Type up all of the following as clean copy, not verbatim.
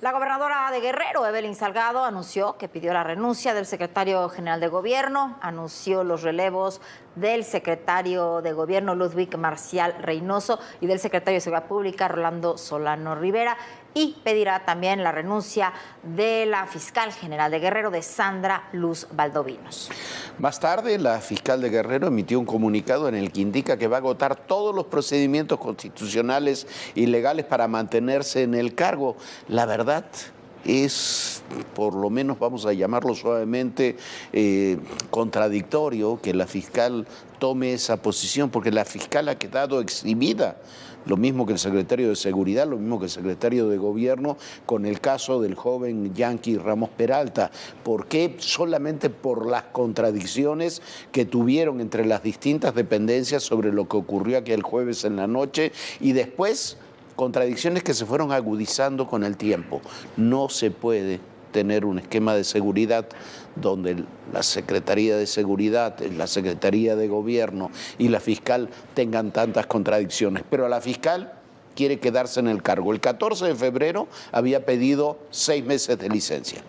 La gobernadora de Guerrero, Evelyn Salgado, anunció que pidió la renuncia del secretario general de Gobierno, anunció los relevos del secretario de Gobierno, Ludwig Marcial Reynoso, y del secretario de Seguridad Pública, Rolando Solano Rivera, y pedirá también la renuncia de la fiscal general de Guerrero, de Sandra Luz Valdovinos. Más tarde, la fiscal de Guerrero emitió un comunicado en el que indica que va a agotar todos los procedimientos constitucionales y legales para mantenerse en el cargo. La verdad es, por lo menos vamos a llamarlo suavemente, contradictorio que la fiscal tome esa posición, porque la fiscal ha quedado exhibida. Lo mismo que el secretario de Seguridad, lo mismo que el secretario de Gobierno, con el caso del joven Yanqui Ramos Peralta. ¿Por qué? Solamente por las contradicciones que tuvieron entre las distintas dependencias sobre lo que ocurrió aquel jueves en la noche, y después contradicciones que se fueron agudizando con el tiempo. No se puede tener un esquema de seguridad donde la Secretaría de Seguridad, la Secretaría de Gobierno y la fiscal tengan tantas contradicciones. Pero la fiscal quiere quedarse en el cargo. El 14 de febrero había pedido 6 meses de licencia.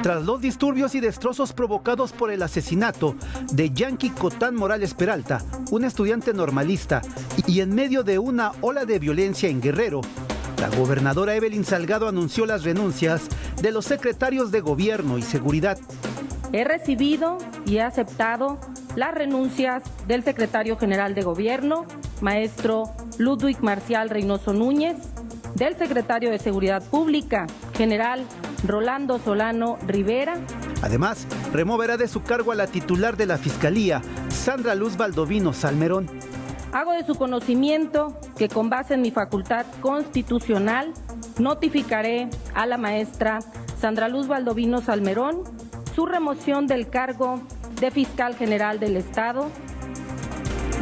Tras los disturbios y destrozos provocados por el asesinato de Yanqui Cotán Morales Peralta, un estudiante normalista, y en medio de una ola de violencia en Guerrero, la gobernadora Evelyn Salgado anunció las renuncias de los secretarios de Gobierno y Seguridad. He recibido y he aceptado las renuncias del secretario general de Gobierno, maestro Ludwig Marcial Reynoso Núñez, del secretario de Seguridad Pública, general Rolando Solano Rivera. Además, removerá de su cargo a la titular de la Fiscalía, Sandra Luz Valdovinos Salmerón. Hago de su conocimiento que, con base en mi facultad constitucional, notificaré a la maestra Sandra Luz Valdovinos Salmerón su remoción del cargo de fiscal general del Estado.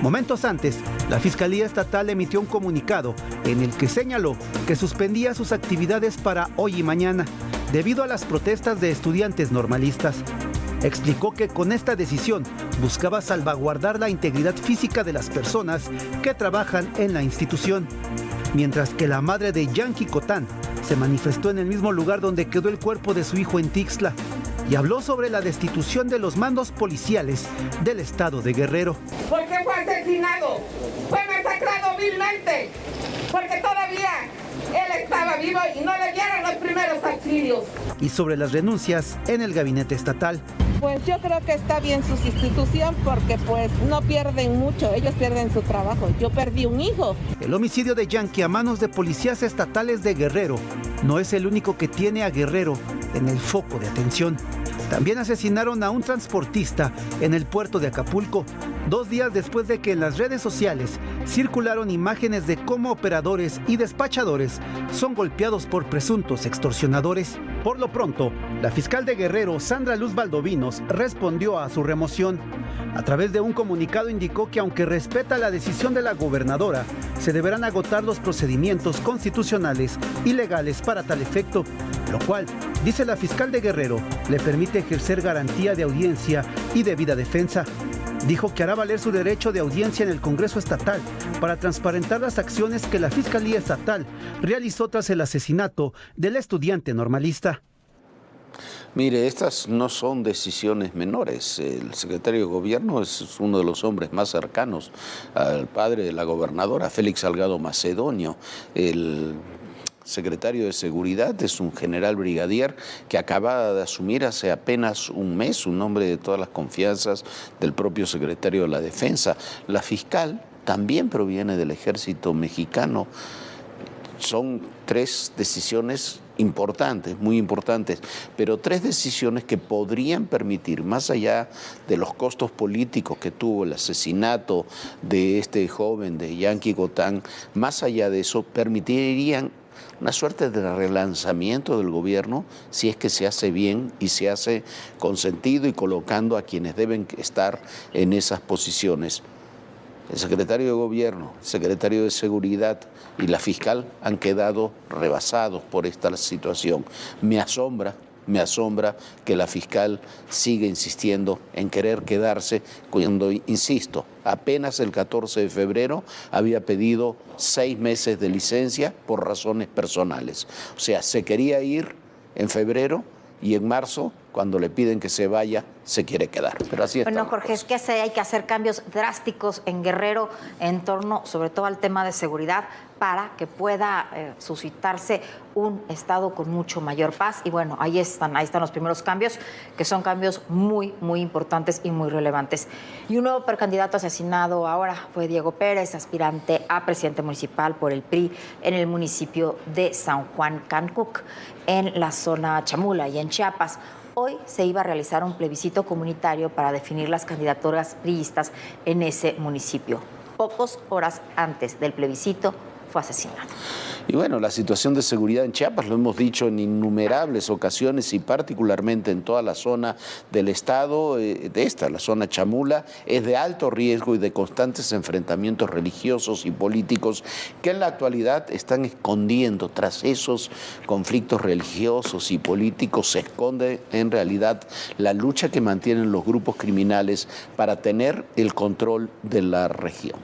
Momentos antes, la Fiscalía Estatal emitió un comunicado en el que señaló que suspendía sus actividades para hoy y mañana debido a las protestas de estudiantes normalistas. Explicó que con esta decisión buscaba salvaguardar la integridad física de las personas que trabajan en la institución, mientras que la madre de Yanqui Cotán se manifestó en el mismo lugar donde quedó el cuerpo de su hijo en Tixla y habló sobre la destitución de los mandos policiales del estado de Guerrero. Porque fue asesinado, fue masacrado vilmente, porque todavía él estaba vivo y no le dieron los primeros auxilios. Y sobre las renuncias en el gabinete estatal. Pues yo creo que está bien su sustitución porque pues no pierden mucho, ellos pierden su trabajo. Yo perdí un hijo. El homicidio de Yanqui a manos de policías estatales de Guerrero no es el único que tiene a Guerrero en el foco de atención. También asesinaron a un transportista en el puerto de Acapulco, 2 días después de que en las redes sociales circularon imágenes de cómo operadores y despachadores son golpeados por presuntos extorsionadores. Por lo pronto, la fiscal de Guerrero, Sandra Luz Valdovinos, respondió a su remoción. A través de un comunicado indicó que aunque respeta la decisión de la gobernadora, se deberán agotar los procedimientos constitucionales y legales para tal efecto, lo cual, dice la fiscal de Guerrero, le permite ejercer garantía de audiencia y debida defensa. Dijo que hará valer su derecho de audiencia en el Congreso Estatal para transparentar las acciones que la Fiscalía Estatal realizó tras el asesinato del estudiante normalista. Mire, estas no son decisiones menores. El secretario de Gobierno es uno de los hombres más cercanos al padre de la gobernadora, Félix Salgado Macedonio. El secretario de Seguridad es un general brigadier que acaba de asumir hace apenas un mes, un hombre de todas las confianzas del propio secretario de la Defensa. La fiscal también proviene del ejército mexicano. Son 3 decisiones importantes, muy importantes, pero 3 decisiones que podrían permitir, más allá de los costos políticos que tuvo el asesinato de este joven, de Yanqui Cotán, más allá de eso, permitirían una suerte de relanzamiento del gobierno si es que se hace bien y se hace con sentido y colocando a quienes deben estar en esas posiciones. El secretario de Gobierno, el secretario de Seguridad y la fiscal han quedado rebasados por esta situación. Me asombra me asombra que la fiscal siga insistiendo en querer quedarse cuando, insisto, apenas el 14 de febrero había pedido 6 meses de licencia por razones personales. O sea, se quería ir en febrero y en marzo, cuando le piden que se vaya, se quiere quedar. Pero así está. Bueno, Jorge, es que hay que hacer cambios drásticos en Guerrero en torno, sobre todo, al tema de seguridad para que pueda suscitarse un estado con mucho mayor paz. Y bueno, ahí están los primeros cambios, que son cambios muy, muy importantes y muy relevantes. Y un nuevo precandidato asesinado ahora fue Diego Pérez, aspirante a presidente municipal por el PRI en el municipio de San Juan Cancuc, en la zona Chamula y en Chiapas. Hoy se iba a realizar un plebiscito comunitario para definir las candidaturas priistas en ese municipio. Pocas horas antes del plebiscito fue asesinado. Y bueno, la situación de seguridad en Chiapas, lo hemos dicho en innumerables ocasiones y particularmente en toda la zona del estado, la zona Chamula, es de alto riesgo y de constantes enfrentamientos religiosos y políticos que en la actualidad están escondiendo. Tras esos conflictos religiosos y políticos se esconde en realidad la lucha que mantienen los grupos criminales para tener el control de la región.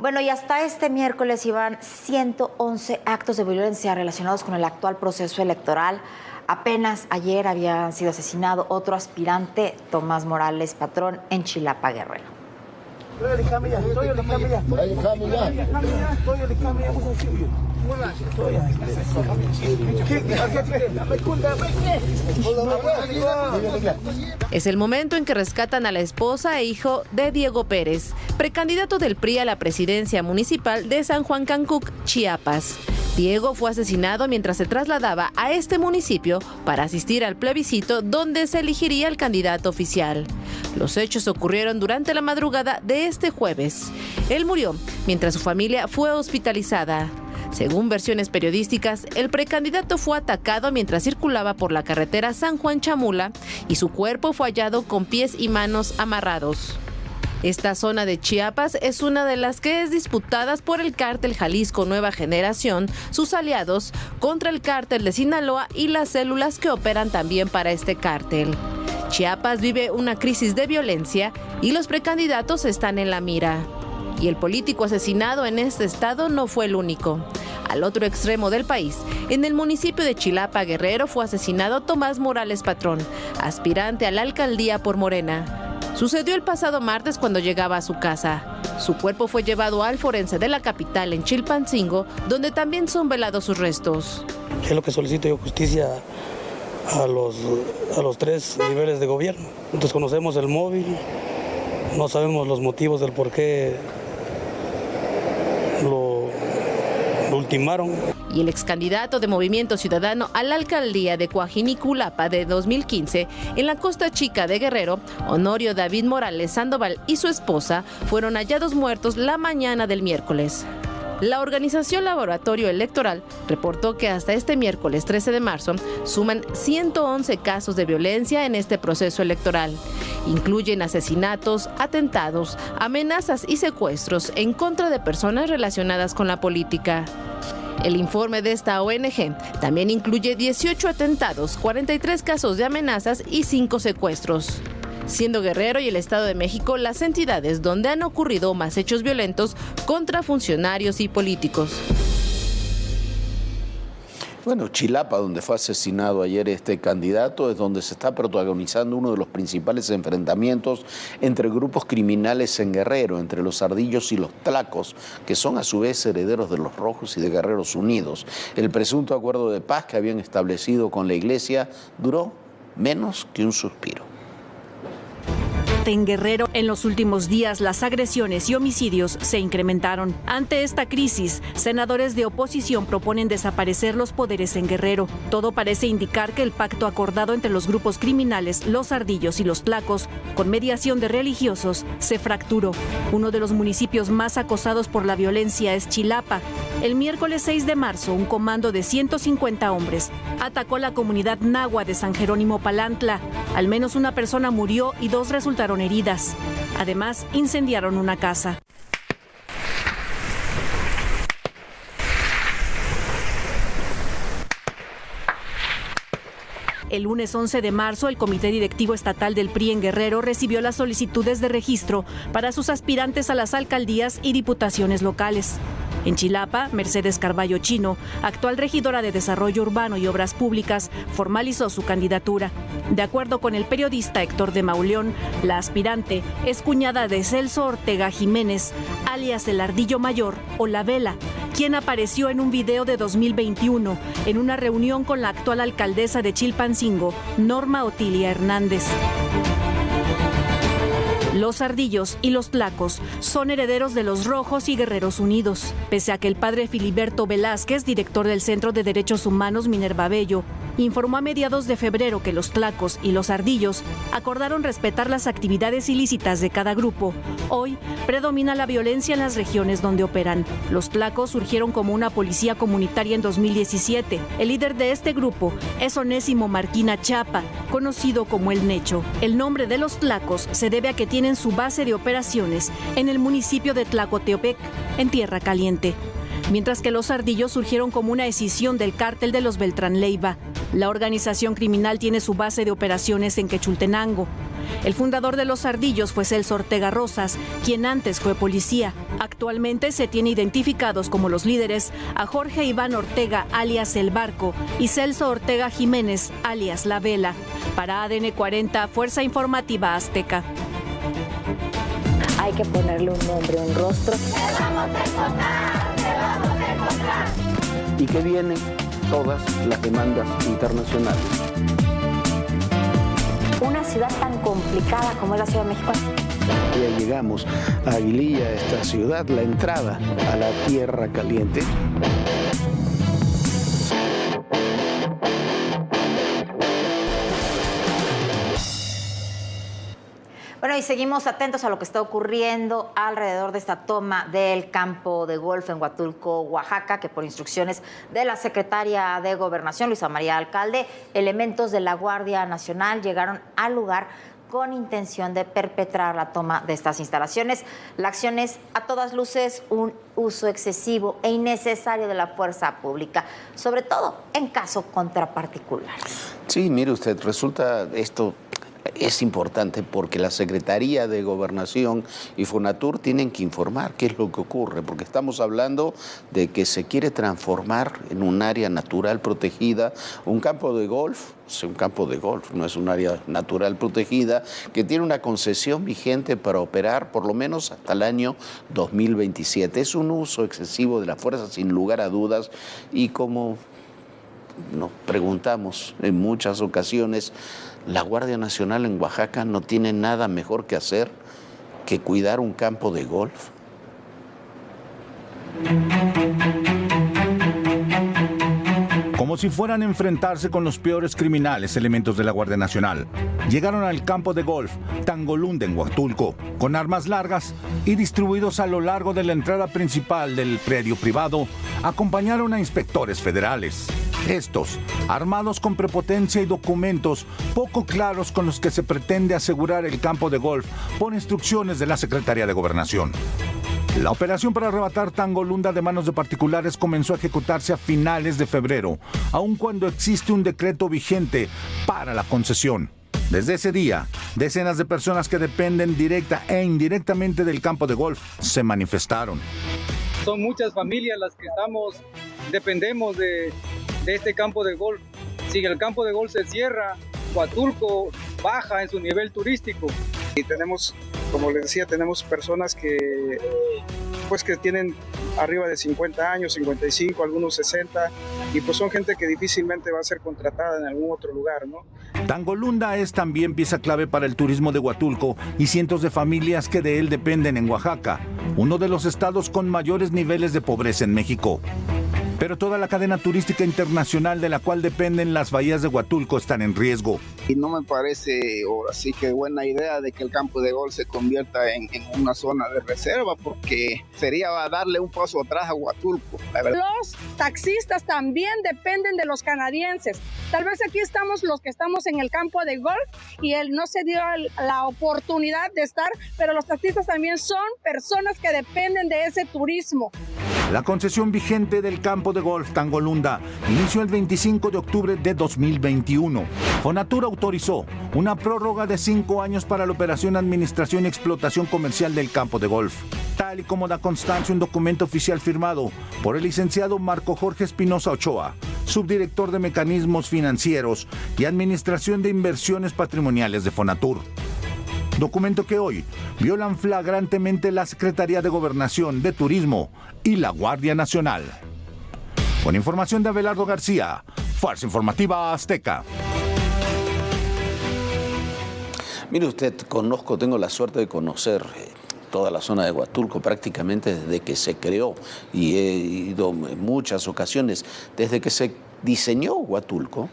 Bueno, y hasta este miércoles iban 111 actos de violencia relacionados con el actual proceso electoral. Apenas ayer había sido asesinado otro aspirante, Tomás Morales Patrón, en Chilapa, Guerrero. Es el momento en que rescatan a la esposa e hijo de Diego Pérez, precandidato del PRI a la presidencia municipal de San Juan Cancuc, Chiapas. Diego fue asesinado mientras se trasladaba a este municipio para asistir al plebiscito donde se elegiría el candidato oficial. Los hechos ocurrieron durante la madrugada de este jueves. Él murió mientras su familia fue hospitalizada. Según versiones periodísticas, el precandidato fue atacado mientras circulaba por la carretera San Juan Chamula y su cuerpo fue hallado con pies y manos amarrados. Esta zona de Chiapas es una de las que es disputada por el cártel Jalisco Nueva Generación, sus aliados, contra el cártel de Sinaloa y las células que operan también para este cártel. Chiapas vive una crisis de violencia y los precandidatos están en la mira. Y el político asesinado en este estado no fue el único. Al otro extremo del país, en el municipio de Chilapa, Guerrero, fue asesinado Tomás Morales Patrón, aspirante a la alcaldía por Morena. Sucedió el pasado martes cuando llegaba a su casa. Su cuerpo fue llevado al forense de la capital en Chilpancingo, donde también son velados sus restos. Es lo que solicito yo, justicia a los 3 niveles de gobierno. Entonces conocemos el móvil, no sabemos los motivos del por qué lo ultimaron. Y el excandidato de Movimiento Ciudadano a la alcaldía de Coajiniculapa de 2015 en la Costa Chica de Guerrero, Honorio David Morales Sandoval y su esposa fueron hallados muertos la mañana del miércoles. La organización Laboratorio Electoral reportó que hasta este miércoles 13 de marzo suman 111 casos de violencia en este proceso electoral. Incluyen asesinatos, atentados, amenazas y secuestros en contra de personas relacionadas con la política. El informe de esta ONG también incluye 18 atentados, 43 casos de amenazas y 5 secuestros. Siendo Guerrero y el Estado de México las entidades donde han ocurrido más hechos violentos contra funcionarios y políticos. Bueno, Chilapa, donde fue asesinado ayer este candidato, es donde se está protagonizando uno de los principales enfrentamientos entre grupos criminales en Guerrero, entre los Ardillos y los Tlacos, que son a su vez herederos de los Rojos y de Guerreros Unidos. El presunto acuerdo de paz que habían establecido con la iglesia duró menos que un suspiro. En Guerrero, en los últimos días, las agresiones y homicidios se incrementaron. Ante esta crisis, senadores de oposición proponen desaparecer los poderes en Guerrero. Todo parece indicar que el pacto acordado entre los grupos criminales, los Ardillos y los Tlacos, con mediación de religiosos, se fracturó. Uno de los municipios más acosados por la violencia es Chilapa. El miércoles 6 de marzo, un comando de 150 hombres atacó la comunidad nahua de San Jerónimo Palantla. Al menos una persona murió y 2 resultaron heridas. Además, incendiaron una casa. El lunes 11 de marzo, el Comité Directivo Estatal del PRI en Guerrero recibió las solicitudes de registro para sus aspirantes a las alcaldías y diputaciones locales. En Chilapa, Mercedes Carballo Chino, actual regidora de Desarrollo Urbano y Obras Públicas, formalizó su candidatura. De acuerdo con el periodista Héctor de Mauleón, la aspirante es cuñada de Celso Ortega Jiménez, alias el Ardillo Mayor o La Vela, quien apareció en un video de 2021 en una reunión con la actual alcaldesa de Chilpancingo, Norma Otilia Hernández. Los Ardillos y los Tlacos son herederos de los Rojos y Guerreros Unidos. Pese a que el padre Filiberto Velázquez, director del Centro de Derechos Humanos Minerva Bello, informó a mediados de febrero que los Tlacos y los Ardillos acordaron respetar las actividades ilícitas de cada grupo. Hoy predomina la violencia en las regiones donde operan. Los Tlacos surgieron como una policía comunitaria en 2017. El líder de este grupo es Onésimo Marquina Chapa, conocido como El Necho. El nombre de los Tlacos se debe a que tienen su base de operaciones en el municipio de Tlacoteopec, en Tierra Caliente. Mientras que los Ardillos surgieron como una escisión del cártel de los Beltrán Leiva. La organización criminal tiene su base de operaciones en Quechultenango. El fundador de los Ardillos fue Celso Ortega Rosas, quien antes fue policía. Actualmente se tiene identificados como los líderes a Jorge Iván Ortega, alias El Barco, y Celso Ortega Jiménez, alias La Vela. Para ADN 40, Fuerza Informativa Azteca. Hay que ponerle un nombre, un rostro. ¡Te vamos a encontrar! ¡Te vamos a encontrar! Y que vienen todas las demandas internacionales. Una ciudad tan complicada como es la Ciudad de México. Ya llegamos a Aguililla, esta ciudad, la entrada a la Tierra Caliente. Bueno, y seguimos atentos a lo que está ocurriendo alrededor de esta toma del campo de golf en Huatulco, Oaxaca, que por instrucciones de la secretaria de Gobernación, Luisa María Alcalde, elementos de la Guardia Nacional llegaron al lugar con intención de perpetrar la toma de estas instalaciones. La acción es, a todas luces, un uso excesivo e innecesario de la fuerza pública, sobre todo en caso contra particulares. Sí, mire usted, resulta esto... Es importante porque la Secretaría de Gobernación y Fonatur tienen que informar qué es lo que ocurre, porque estamos hablando de que se quiere transformar en un área natural protegida, un campo de golf, no es un área natural protegida, que tiene una concesión vigente para operar por lo menos hasta el año 2027. Es un uso excesivo de la fuerza, sin lugar a dudas, y como nos preguntamos en muchas ocasiones, la Guardia Nacional en Oaxaca no tiene nada mejor que hacer que cuidar un campo de golf. Como si fueran a enfrentarse con los peores criminales, elementos de la Guardia Nacional llegaron al campo de golf Tangolunda en Huatulco con armas largas y distribuidos a lo largo de la entrada principal del predio privado, acompañaron a inspectores federales. Estos, armados con prepotencia y documentos poco claros con los que se pretende asegurar el campo de golf por instrucciones de la Secretaría de Gobernación. La operación para arrebatar Tangolunda de manos de particulares comenzó a ejecutarse a finales de febrero, aun cuando existe un decreto vigente para la concesión. Desde ese día, decenas de personas que dependen directa e indirectamente del campo de golf se manifestaron. Son muchas familias las que dependemos de este campo de golf. Si el campo de golf se cierra, Huatulco baja en su nivel turístico. Y tenemos, como les decía, tenemos personas que tienen arriba de 50 años, 55, algunos 60, y pues son gente que difícilmente va a ser contratada en algún otro lugar, ¿no? Tangolunda es también pieza clave para el turismo de Huatulco y cientos de familias que de él dependen en Oaxaca, uno de los estados con mayores niveles de pobreza en México. Pero toda la cadena turística internacional de la cual dependen las bahías de Huatulco están en riesgo. Y no me parece ahora sí que buena idea de que el campo de golf se convierta en una zona de reserva, porque sería darle un paso atrás a Huatulco. Los taxistas también dependen de los canadienses. Tal vez aquí estamos los que estamos en el campo de golf y él no se dio la oportunidad de estar, pero los taxistas también son personas que dependen de ese turismo. La concesión vigente del campo de golf Tangolunda inició el 25 de octubre de 2021. Fonatur autorizó una prórroga de 5 años para la operación, administración y explotación comercial del campo de golf, tal y como da constancia un documento oficial firmado por el licenciado Marco Jorge Espinosa Ochoa, subdirector de Mecanismos Financieros y Administración de Inversiones Patrimoniales de Fonatur. Documento que hoy violan flagrantemente la Secretaría de Gobernación, de Turismo y la Guardia Nacional. Con información de Abelardo García, Fuerza Informativa Azteca. Mire usted, tengo la suerte de conocer toda la zona de Huatulco prácticamente desde que se creó, y he ido en muchas ocasiones desde que se diseñó Huatulco.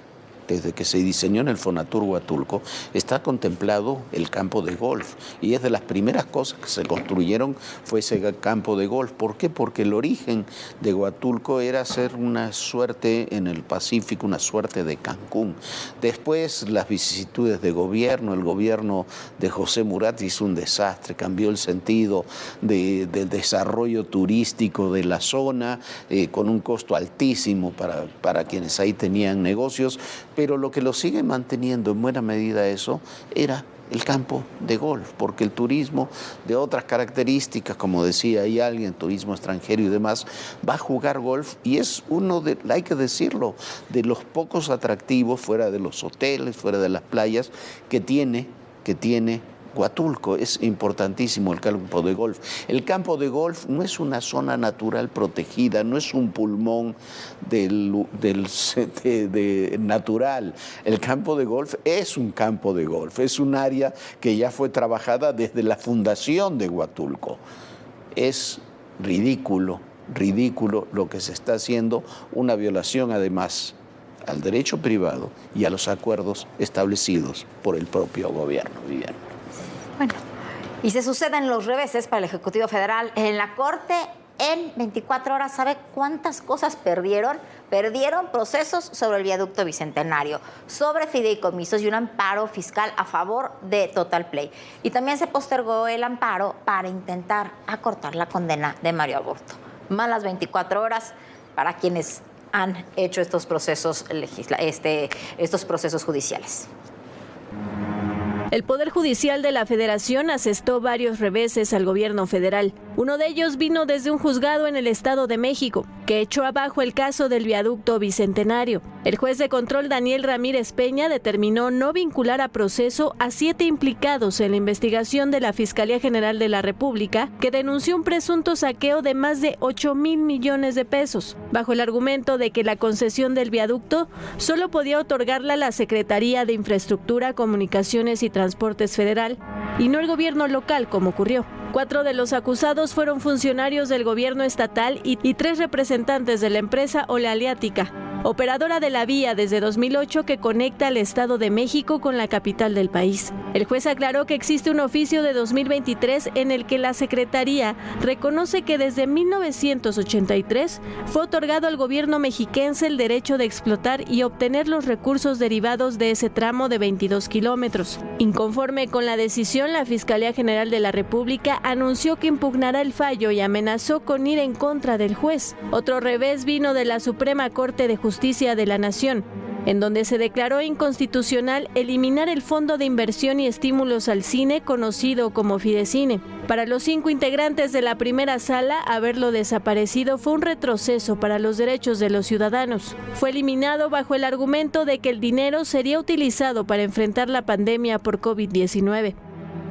Desde que se diseñó en el Fonatur Huatulco, está contemplado el campo de golf, y es de las primeras cosas que se construyeron fue ese campo de golf. ¿Por qué? Porque el origen de Huatulco era ser una suerte en el Pacífico, una suerte de Cancún. Después las vicisitudes de gobierno, el gobierno de José Murat hizo un desastre, cambió el sentido del desarrollo turístico de la zona, con un costo altísimo para quienes ahí tenían negocios. Pero lo que lo sigue manteniendo en buena medida eso era el campo de golf, porque el turismo de otras características, como decía ahí alguien, turismo extranjero y demás, va a jugar golf, y es uno de, hay que decirlo, de los pocos atractivos fuera de los hoteles, fuera de las playas, que tiene Huatulco. Es importantísimo el campo de golf. El campo de golf no es una zona natural protegida, no es un pulmón natural. El campo de golf es un campo de golf, es un área que ya fue trabajada desde la fundación de Huatulco. Es ridículo lo que se está haciendo, una violación además al derecho privado y a los acuerdos establecidos por el propio gobierno, Viviana. Bueno, y se suceden los reveses para el Ejecutivo Federal. En la Corte, en 24 horas, ¿sabe cuántas cosas perdieron? Perdieron procesos sobre el viaducto Bicentenario, sobre fideicomisos y un amparo fiscal a favor de Total Play. Y también se postergó el amparo para intentar acortar la condena de Mario Aburto. Malas 24 horas para quienes han hecho estos procesos judiciales. El Poder Judicial de la Federación asestó varios reveses al gobierno federal. Uno de ellos vino desde un juzgado en el Estado de México, que echó abajo el caso del viaducto Bicentenario. El juez de control Daniel Ramírez Peña determinó no vincular a proceso a 7 implicados en la investigación de la Fiscalía General de la República, que denunció un presunto saqueo de más de 8,000 millones de pesos, bajo el argumento de que la concesión del viaducto solo podía otorgarla la Secretaría de Infraestructura, Comunicaciones y Transportes Federal, y no el gobierno local, como ocurrió. 4 de los acusados fueron funcionarios del gobierno estatal y 3 representantes de la empresa Olealiática, operadora de la vía desde 2008 que conecta al Estado de México con la capital del país. El juez aclaró que existe un oficio de 2023 en el que la Secretaría reconoce que desde 1983 fue otorgado al gobierno mexiquense el derecho de explotar y obtener los recursos derivados de ese tramo de 22 kilómetros. Inconforme con la decisión, la Fiscalía General de la República anunció que impugnará el fallo y amenazó con ir en contra del juez. Otro revés vino de la Suprema Corte de Justicia de la Nación, en donde se declaró inconstitucional eliminar el Fondo de Inversión y Estímulos al Cine, conocido como Fidecine. Para los 5 integrantes de la primera sala, haberlo desaparecido fue un retroceso para los derechos de los ciudadanos. Fue eliminado bajo el argumento de que el dinero sería utilizado para enfrentar la pandemia por COVID-19,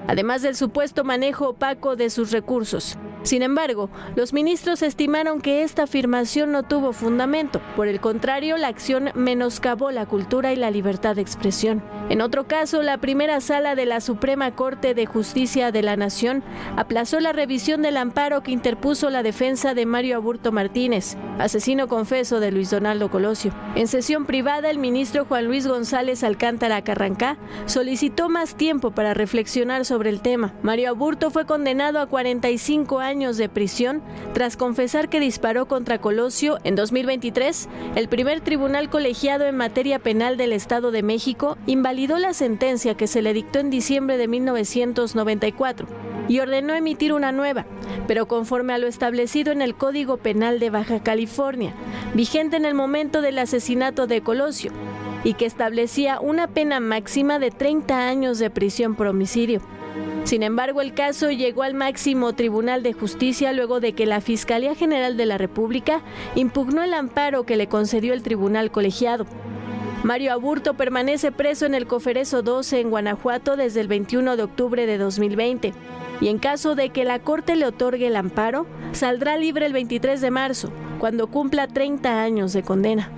además del supuesto manejo opaco de sus recursos. Sin embargo, los ministros estimaron que esta afirmación no tuvo fundamento. Por el contrario, la acción menoscabó la cultura y la libertad de expresión. En otro caso, la primera sala de la Suprema Corte de Justicia de la Nación aplazó la revisión del amparo que interpuso la defensa de Mario Aburto Martínez, asesino confeso de Luis Donaldo Colosio. En sesión privada, el ministro Juan Luis González Alcántara Carrancá solicitó más tiempo para reflexionar sobre el tema. Mario Aburto fue condenado a 45 años de prisión tras confesar que disparó contra Colosio. En 2023, el primer tribunal colegiado en materia penal del Estado de México invalidó la sentencia que se le dictó en diciembre de 1994. y ordenó emitir una nueva, pero conforme a lo establecido en el Código Penal de Baja California, vigente en el momento del asesinato de Colosio, y que establecía una pena máxima de 30 años de prisión por homicidio. Sin embargo, el caso llegó al máximo Tribunal de Justicia luego de que la Fiscalía General de la República impugnó el amparo que le concedió el tribunal colegiado. Mario Aburto permanece preso en el Coferezo 12 en Guanajuato desde el 21 de octubre de 2020 y en caso de que la Corte le otorgue el amparo, saldrá libre el 23 de marzo, cuando cumpla 30 años de condena.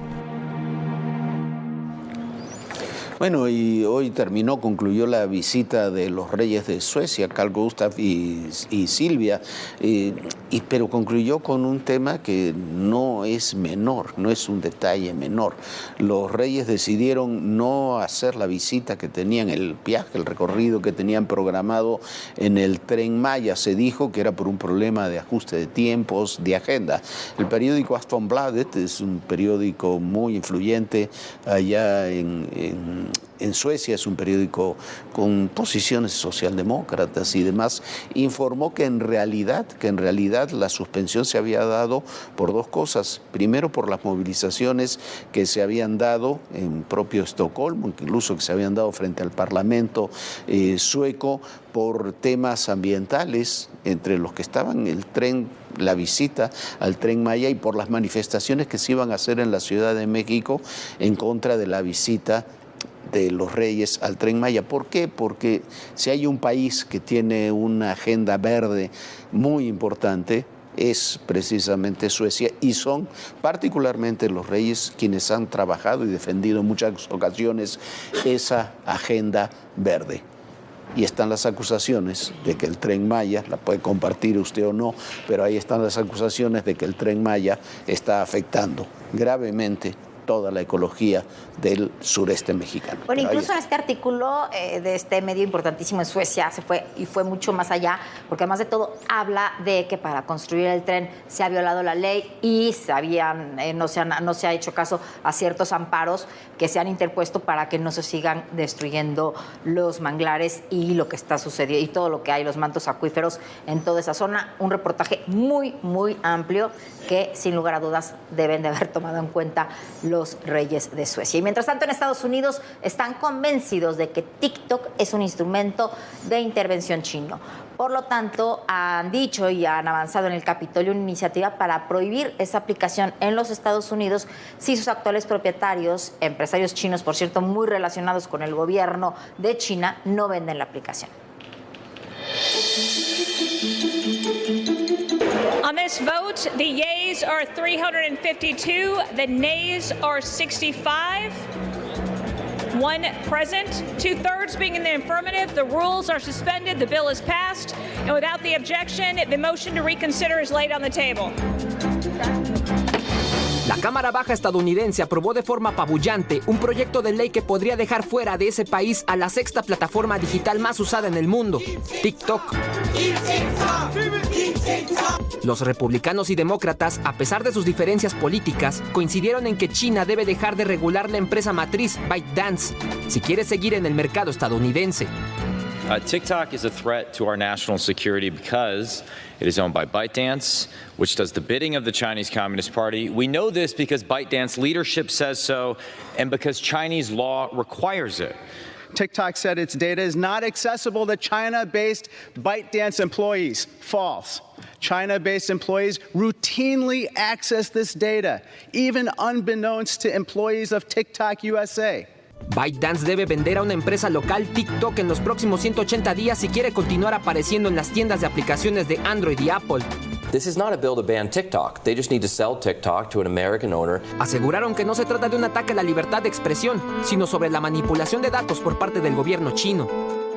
Bueno, y hoy concluyó la visita de los reyes de Suecia, Carl Gustaf y Silvia, pero concluyó con un tema que no es menor, no es un detalle menor. Los reyes decidieron no hacer la visita que tenían, el viaje, el recorrido que tenían programado en el Tren Maya. Se dijo que era por un problema de ajuste de tiempos, de agenda. El periódico Aftonbladet es un periódico muy influyente allá en Suecia, es un periódico con posiciones socialdemócratas y demás, informó que en realidad la suspensión se había dado por dos cosas. Primero, por las movilizaciones que se habían dado en propio Estocolmo, incluso que se habían dado frente al Parlamento sueco, por temas ambientales, entre los que estaban el tren, la visita al Tren Maya, y por las manifestaciones que se iban a hacer en la Ciudad de México en contra de la visita de los reyes al Tren Maya. ¿Por qué? Porque si hay un país que tiene una agenda verde muy importante, es precisamente Suecia, y son particularmente los reyes quienes han trabajado y defendido en muchas ocasiones esa agenda verde. Y están las acusaciones de que el Tren Maya, la puede compartir usted o no, pero ahí están las acusaciones de que el Tren Maya está afectando gravemente toda la ecología del sureste mexicano. Bueno, incluso en este artículo de este medio importantísimo en Suecia fue mucho más allá, porque además de todo habla de que para construir el tren se ha violado la ley y no se ha hecho caso a ciertos amparos que se han interpuesto para que no se sigan destruyendo los manglares y lo que está sucediendo y todo lo que hay, los mantos acuíferos en toda esa zona. Un reportaje muy, muy amplio que sin lugar a dudas deben de haber tomado en cuenta los reyes de Suecia. Y mientras tanto, en Estados Unidos están convencidos de que TikTok es un instrumento de intervención chino. Por lo tanto, han dicho y han avanzado en el Capitolio una iniciativa para prohibir esa aplicación en los Estados Unidos si sus actuales propietarios, empresarios chinos, por cierto, muy relacionados con el gobierno de China, no venden la aplicación. On this vote, the yeas are 352, the nays are 65. One present, 2/3 being in the affirmative. The rules are suspended, the bill is passed, and without the objection, the motion to reconsider is laid on the table. La Cámara Baja estadounidense aprobó de forma apabullante un proyecto de ley que podría dejar fuera de ese país a la sexta plataforma digital más usada en el mundo, TikTok. Los republicanos y demócratas, a pesar de sus diferencias políticas, coincidieron en que China debe dejar de regular la empresa matriz ByteDance si quiere seguir en el mercado estadounidense. TikTok is a threat to our national security because it is owned by ByteDance, which does the bidding of the Chinese Communist Party. We know this because ByteDance leadership says so and because Chinese law requires it. TikTok said its data is not accessible to China-based ByteDance employees. False. China-based employees routinely access this data, even unbeknownst to employees of TikTok USA. ByteDance debe vender a una empresa local TikTok en los próximos 180 días si quiere continuar apareciendo en las tiendas de aplicaciones de Android y Apple. This is not a bill to ban TikTok. They just need to sell TikTok to an American owner. Aseguraron que no se trata de un ataque a la libertad de expresión, sino sobre la manipulación de datos por parte del gobierno chino.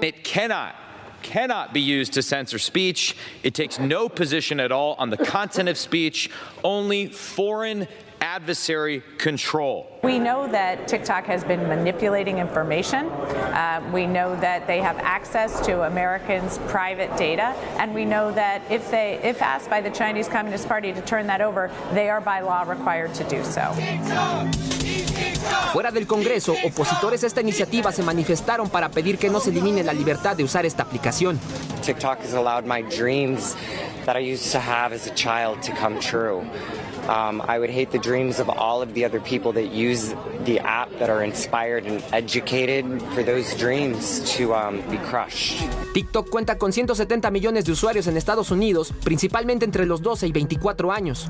It cannot be used to censor speech. It takes no position at all on the content of speech, only foreign adversary control. We know that TikTok has been manipulating information. We know that they have access to Americans' private data, and we know that if asked by the Chinese Communist Party to turn that over, they are by law required to do so. Fuera del Congreso, opositores a esta iniciativa se manifestaron para pedir que no se elimine la libertad de usar esta aplicación. TikTok has allowed my dreams that I used to have as a child to come true. I would hate the dreams of all of the other people that use the app that are inspired and educated for those dreams to be crushed. TikTok cuenta con 170 millones de usuarios en Estados Unidos, principalmente entre los 12 y 24 años.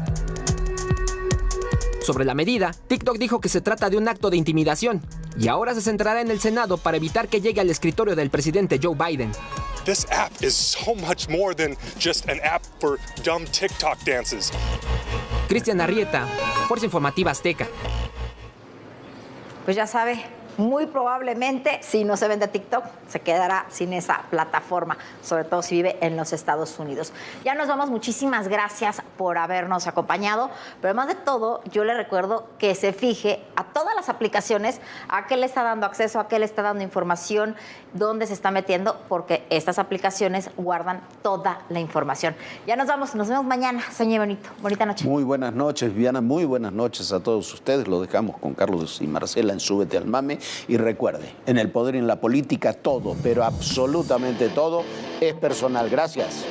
Sobre la medida, TikTok dijo que se trata de un acto de intimidación y ahora se centrará en el Senado para evitar que llegue al escritorio del presidente Joe Biden. This app is so much more than just an app for dumb TikTok dances. Cristian Arrieta, Fuerza Informativa Azteca. Pues ya sabe, muy probablemente, si no se vende TikTok, se quedará sin esa plataforma, sobre todo si vive en los Estados Unidos. Ya nos vamos, muchísimas gracias por habernos acompañado, pero además de todo, yo le recuerdo que se fije a todas las aplicaciones a qué le está dando acceso, a qué le está dando información, dónde se está metiendo, porque estas aplicaciones guardan toda la información. Ya nos vamos, nos vemos mañana. Soñé bonito, bonita noche. Muy buenas noches, Viviana, muy buenas noches a todos ustedes. Lo dejamos con Carlos y Marcela en Súbete al Mame. Y recuerde, en el poder y en la política todo, pero absolutamente todo es personal. Gracias.